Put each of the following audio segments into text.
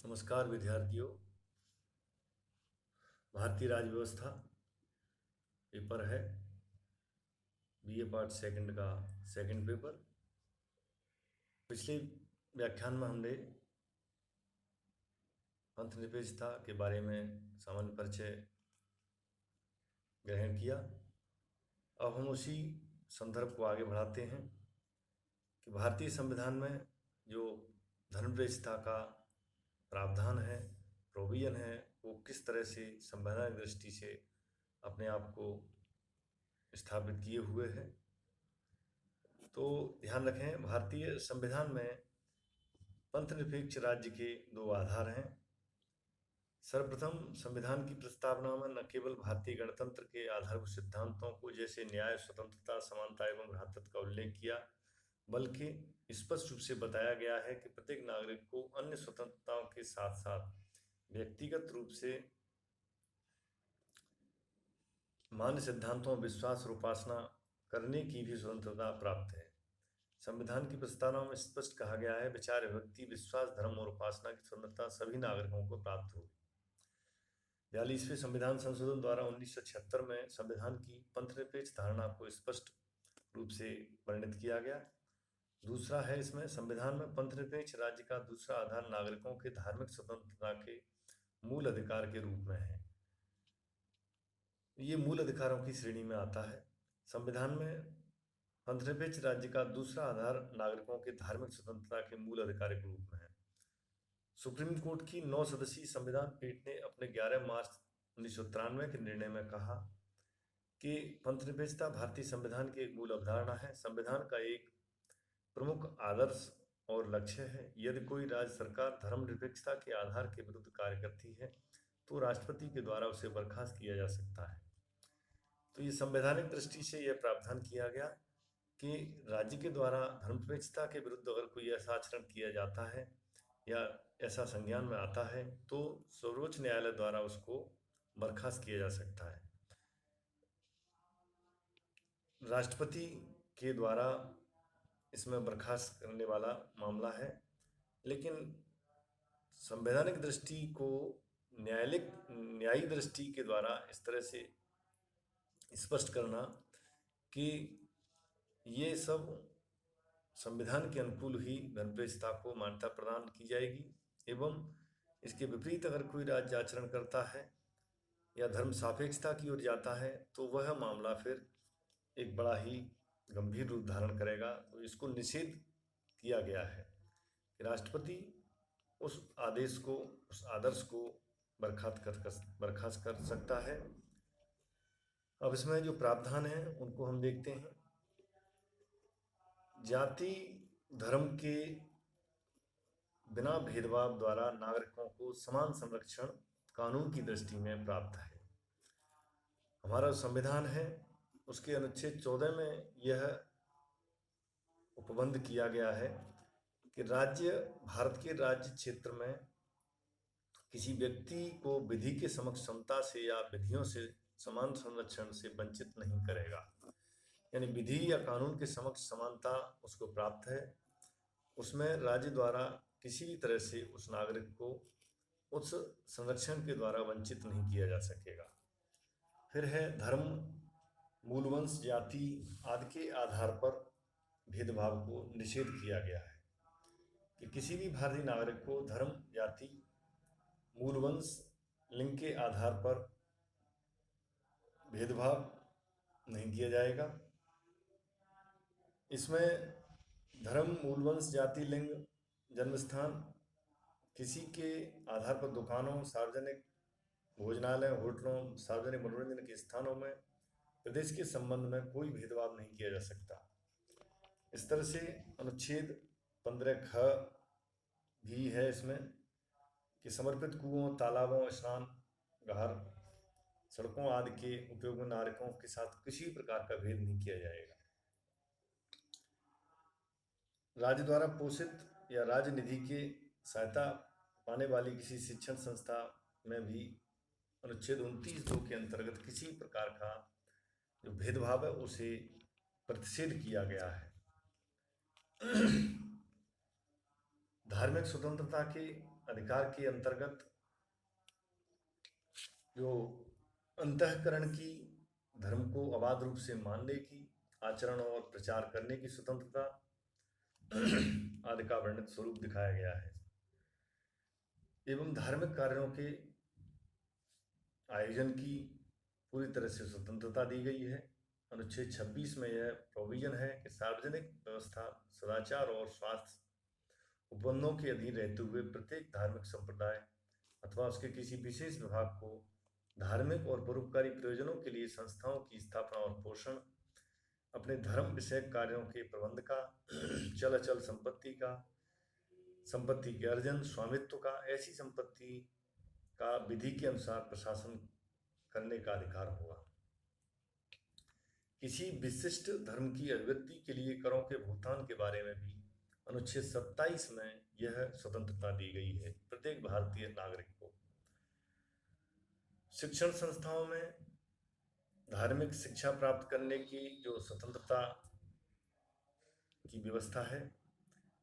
नमस्कार विद्यार्थियों। भारतीय राज्य व्यवस्था पेपर है। बीए पार्ट सेकंड का सेकंड पेपर। पिछले व्याख्यान में हमने पंथ निरपेक्षता के बारे में सामान्य परिचय ग्रहण किया। अब हम उसी संदर्भ को आगे बढ़ाते हैं कि भारतीय संविधान में जो धर्मनिरपेक्षता का प्रावधान है, प्रोविजन है, वो किस तरह से संवैधानिक दृष्टि से अपने आप को स्थापित किए हुए हैं। तो ध्यान रखें, भारतीय संविधान में पंथ निरपेक्ष राज्य के दो आधार हैं। सर्वप्रथम, संविधान की प्रस्तावना में न केवल भारतीय गणतंत्र के आधारभूत सिद्धांतों को जैसे न्याय, स्वतंत्रता, समानता एवं भ्रातृत्व का उल्लेख किया, बल्कि स्पष्ट रूप से बताया गया है कि प्रत्येक नागरिक को अन्य स्वतंत्रताओं के साथ साथ व्यक्तिगत रूप से मान्य सिद्धांतों, विश्वास और उपासना करने की भी स्वतंत्रता प्राप्त है। संविधान की प्रस्तावना में स्पष्ट कहा गया है, विचार, व्यक्ति, विश्वास, धर्म और उपासना की स्वतंत्रता सभी नागरिकों को प्राप्त होगी। 42वें संविधान संशोधन द्वारा 1976 में संविधान की पंथनिरपेक्ष धारणा को स्पष्ट रूप से वर्णित किया गया। दूसरा है, इसमें संविधान में पंथनिरपेक्ष राज्य का दूसरा आधार नागरिकों के धार्मिक स्वतंत्रता के मूल अधिकार के रूप में है। ये मूल अधिकारों की श्रेणी में आता है। संविधान में पंथनिरपेक्ष राज्य का दूसरा आधार नागरिकों के धार्मिक स्वतंत्रता के मूल अधिकार के रूप में है। सुप्रीम कोर्ट की 9 सदस्यीय संविधान पीठ ने अपने 11 मार्च 1993 के निर्णय में कहा कि पंथनिरपेक्षता भारतीय संविधान की एक मूल अवधारणा है, संविधान का एक प्रमुख आदर्श और लक्ष्य है। यदि कोई राज्य सरकार धर्मनिरपेक्षता के आधार के विरुद्ध कार्य करती है तो राष्ट्रपति के द्वारा उसे बर्खास्त किया जा सकता है। तो ये संवैधानिक दृष्टि से यह प्रावधान किया गया कि राज्य के द्वारा धर्मनिरपेक्षता के विरुद्ध अगर कोई ऐसा आचरण किया जाता है या ऐसा संज्ञान में आता है तो सर्वोच्च न्यायालय द्वारा उसको बर्खास्त किया जा सकता है। राष्ट्रपति के द्वारा इसमें बर्खास्त करने वाला मामला है, लेकिन संवैधानिक दृष्टि को न्यायिक दृष्टि के द्वारा इस तरह से स्पष्ट करना कि ये सब संविधान के अनुकूल ही धर्मनिरपेक्षता को मान्यता प्रदान की जाएगी, एवं इसके विपरीत अगर कोई राज्य आचरण करता है या धर्म सापेक्षता की ओर जाता है तो वह मामला फिर एक बड़ा ही गंभीर रूप धारण करेगा। तो इसको निषेध किया गया है कि राष्ट्रपति उस आदेश को, उस आदर्श को बर्खास्त कर सकता है। अब इसमें जो प्रावधान है उनको हम देखते हैं। जाति धर्म के बिना भेदभाव द्वारा नागरिकों को समान संरक्षण कानून की दृष्टि में प्राप्त है। हमारा संविधान है उसके अनुच्छेद 14 में यह उपबंध किया गया है कि भारत के राज्य क्षेत्र में किसी व्यक्ति को विधि के समक्ष समता से या विधियों से समान संरक्षण से वंचित नहीं करेगा। यानी विधि या कानून के समक्ष समानता उसको प्राप्त है। उसमें राज्य द्वारा किसी भी तरह से उस नागरिक को उस संरक्षण के द्वारा वंचित नहीं किया जा सकेगा। फिर है धर्म, मूलवंश, जाति आदि के आधार पर भेदभाव को निषेध किया गया है कि किसी भी भारतीय नागरिक को धर्म, जाति, मूलवंश, लिंग के आधार पर भेदभाव नहीं किया जाएगा। इसमें धर्म, मूलवंश, जाति, लिंग, जन्मस्थान किसी के आधार पर दुकानों, सार्वजनिक भोजनालय, होटलों, सार्वजनिक मनोरंजन के स्थानों में प्रदेश के संबंध में कोई भेदभाव नहीं किया जा सकता। इस तरह से अनुच्छेद 15 ख भी है इसमें कि समर्पित कुओं, तालाबों, स्नान घाट, सड़कों आदि के उपयोग में नागरिकों के साथ किसी प्रकार का भेद नहीं किया जाएगा। राज्य द्वारा पोषित या राज्य निधि की सहायता पाने वाली किसी शिक्षण संस्था में भी अनुच्छेद 29(2) के अंतर्गत किसी प्रकार का जो भेदभाव है उसे प्रतिषेध किया गया है। धार्मिक स्वतंत्रता के अधिकार के अंतर्गत जो अंतःकरण की, धर्म को अबाध रूप से मानने की, आचरण और प्रचार करने की स्वतंत्रता आदि का वर्णित स्वरूप दिखाया गया है। एवं धार्मिक कार्यों के आयोजन की पूरी तरह से स्वतंत्रता दी गई है। अनुच्छेद 26 में यह प्रोविजन है कि सार्वजनिक व्यवस्था, सदाचार और स्वास्थ्य उपबंधों के अधीन रहते हुए प्रत्येक धार्मिक संप्रदाय अथवा उसके किसी विशेष विभाग को धार्मिक और परोपकारी प्रयोजनों के लिए संस्थाओं की स्थापना और पोषण, अपने धर्म विषयक कार्यों के प्रबंध का, चल अचल संपत्ति का, संपत्ति के अर्जन, स्वामित्व का, ऐसी संपत्ति का विधि के अनुसार प्रशासन करने का अधिकार होगा। किसी विशिष्ट धर्म की अभिव्यक्ति के लिए करों के भुगतान के बारे में भी अनुच्छेद 27 में यह स्वतंत्रता दी गई है प्रत्येक भारतीय नागरिक को। शिक्षण संस्थाओं में धार्मिक शिक्षा प्राप्त करने की जो स्वतंत्रता की व्यवस्था है,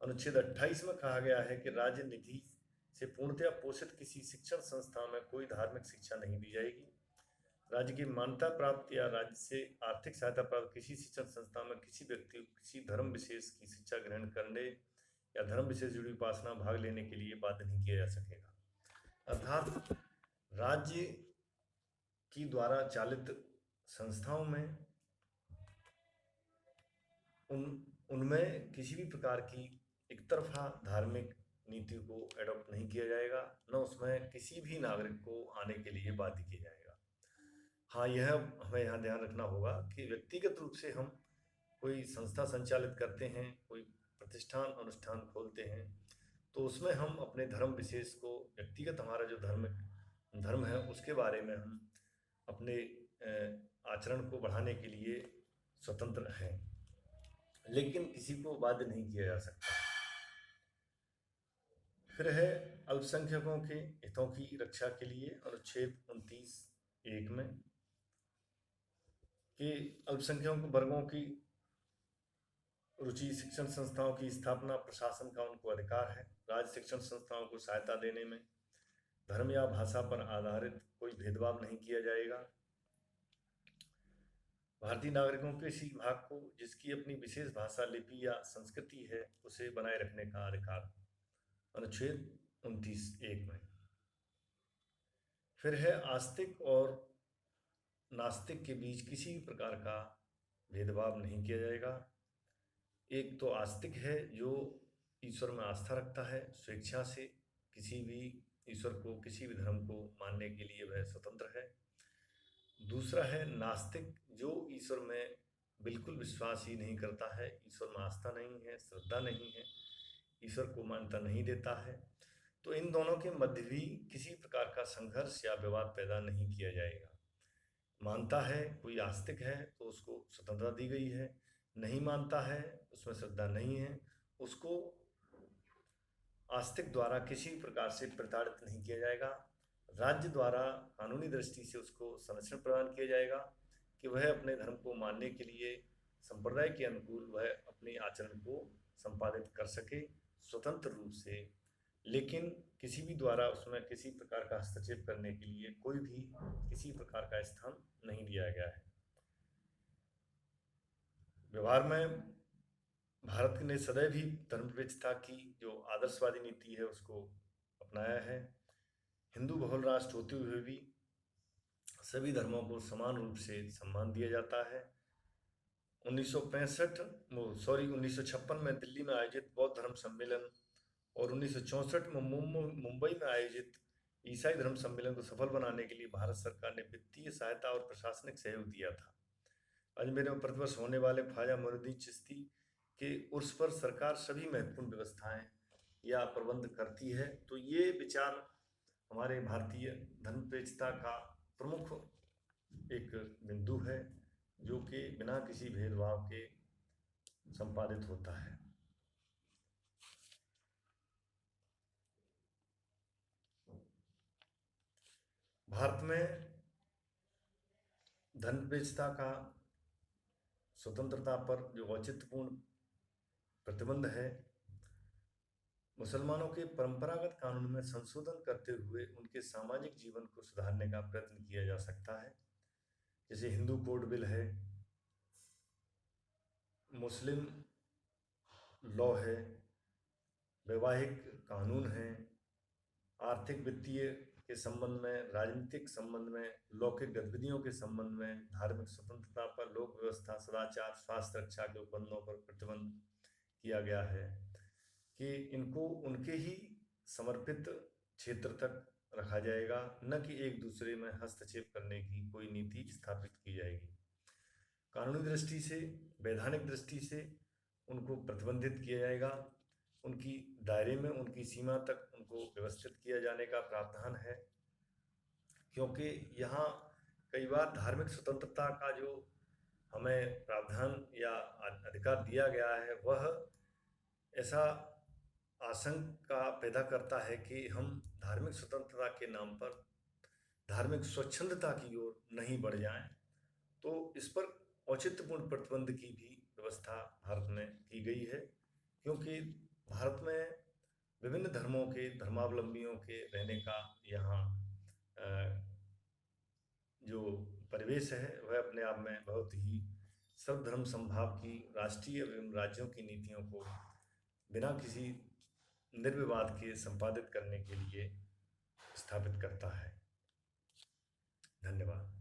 अनुच्छेद 28 में कहा गया है कि राज्य निधि से पूर्णतया पोषित किसी शिक्षण संस्था में कोई धार्मिक शिक्षा नहीं दी जाएगी। राज्य की मान्यता प्राप्त या राज्य से आर्थिक सहायता प्राप्त किसी शिक्षण संस्था में किसी व्यक्ति को किसी धर्म विशेष की शिक्षा ग्रहण करने या धर्म विशेष जुड़ी उपासना भाग लेने के लिए बाध्य नहीं किया जा सकेगा। अर्थात राज्य की द्वारा चालित संस्थाओं में उनमें किसी भी प्रकार की एक तरफा धार्मिक नीति को एडॉप्ट नहीं किया जाएगा, न उसमें किसी भी नागरिक को आने के लिए बाध्य किया जाएगा। हाँ, यह हमें यहाँ ध्यान रखना होगा कि व्यक्तिगत रूप से हम कोई संस्था संचालित करते हैं, कोई प्रतिष्ठान अनुष्ठान खोलते हैं, तो उसमें हम अपने धर्म विशेष को, व्यक्तिगत हमारा जो धर्म है उसके बारे में हम अपने आचरण को बढ़ाने के लिए स्वतंत्र हैं, लेकिन किसी को बाध्य नहीं किया जा सकता। फिर है अल्पसंख्यकों के हितों की रक्षा के लिए अनुच्छेद 29(1) में कि अल्पसंख्यक वर्गों की रुचि शिक्षण संस्थाओं की स्थापना प्रशासन का उनको अधिकार है। राज्य शिक्षण संस्थाओं को सहायता देने में धर्म या भाषा पर आधारित कोई भेदभाव नहीं किया जाएगा। भारतीय नागरिकों के किसी भाग को जिसकी अपनी विशेष भाषा, लिपि या संस्कृति है उसे बनाए रखने का अधिकार अनुच्छेद 29(1) में। फिर है आस्तिक और नास्तिक के बीच किसी भी प्रकार का भेदभाव नहीं किया जाएगा। एक तो आस्तिक है जो ईश्वर में आस्था रखता है, स्वेच्छा से किसी भी ईश्वर को, किसी भी धर्म को मानने के लिए वह स्वतंत्र है। दूसरा है नास्तिक जो ईश्वर में बिल्कुल विश्वास ही नहीं करता है, ईश्वर में आस्था नहीं है, श्रद्धा नहीं है, ईश्वर को मान्यता नहीं देता है। तो इन दोनों के मध्य भी किसी प्रकार का संघर्ष या विवाद पैदा नहीं किया जाएगा। मानता है, कोई आस्तिक है तो उसको स्वतंत्रता दी गई है, नहीं मानता है, उसमें श्रद्धा नहीं है, उसको आस्तिक द्वारा किसी प्रकार से प्रताड़ित नहीं किया जाएगा। राज्य द्वारा कानूनी दृष्टि से उसको संरक्षण प्रदान किया जाएगा कि वह अपने धर्म को मानने के लिए संप्रदाय के अनुकूल वह अपने आचरण को संपादित कर सके स्वतंत्र रूप से, लेकिन किसी भी द्वारा उसमें किसी प्रकार का हस्तक्षेप करने के लिए कोई भी किसी प्रकार का स्थान नहीं दिया गया है। व्यवहार में भारत ने सदैव ही धर्मनिरपेक्षता की जो आदर्शवादी नीति है उसको अपनाया है। हिंदू बहुल राष्ट्र होते हुए भी सभी धर्मों को समान रूप से सम्मान दिया जाता है। 1956 में दिल्ली में आयोजित बौद्ध धर्म सम्मेलन और 1964 में मुंबई में आयोजित ईसाई धर्म सम्मेलन को सफल बनाने के लिए भारत सरकार ने वित्तीय सहायता और प्रशासनिक सहयोग दिया था। अजमेर में प्रतिवर्ष होने वाले ख्वाजा मोइनुद्दीन चिश्ती के उर्स पर सरकार सभी महत्वपूर्ण व्यवस्थाएं या प्रबंध करती है। तो ये विचार हमारे भारतीय धर्मनिरपेक्षता का प्रमुख एक बिंदु है जो कि बिना किसी भेदभाव के संपादित होता है। भारत में धर्मनिरपेक्षता का स्वतंत्रता पर जो औचित्यपूर्ण प्रतिबंध है मुसलमानों के परंपरागत कानून में संशोधन करते हुए उनके सामाजिक जीवन को सुधारने का प्रयत्न किया जा सकता है। जैसे हिंदू कोड बिल है, मुस्लिम लॉ है, वैवाहिक कानून है, आर्थिक वित्तीय के संबंध में, राजनीतिक संबंध में, लौकिक गतिविधियों के संबंध में, धार्मिक स्वतंत्रता पर, लोक व्यवस्था, सदाचार, स्वास्थ्य रक्षा के उपबंधों पर प्रतिबंध किया गया है कि इनको उनके ही समर्पित क्षेत्र तक रखा जाएगा, न कि एक दूसरे में हस्तक्षेप करने की कोई नीति स्थापित की जाएगी। कानूनी दृष्टि से, वैधानिक दृष्टि से उनको प्रतिबंधित किया जाएगा, उनकी दायरे में, उनकी सीमा तक उनको व्यवस्थित किया जाने का प्रावधान है। क्योंकि यहाँ कई बार धार्मिक स्वतंत्रता का जो हमें प्रावधान या अधिकार दिया गया है, वह ऐसा आशंका पैदा करता है कि हम धार्मिक स्वतंत्रता के नाम पर धार्मिक स्वच्छंदता की ओर नहीं बढ़ जाएं। तो इस पर औचित्यपूर्ण प्रतिबंध की भी व्यवस्था भारत में की गई है, क्योंकि भारत में विभिन्न धर्मों के धर्मावलंबियों के रहने का यहाँ जो परिवेश है वह अपने आप में बहुत ही सर्वधर्म समभाव की राष्ट्रीय एवं राज्यों की नीतियों को बिना किसी निर्विवाद के संपादित करने के लिए स्थापित करता है। धन्यवाद।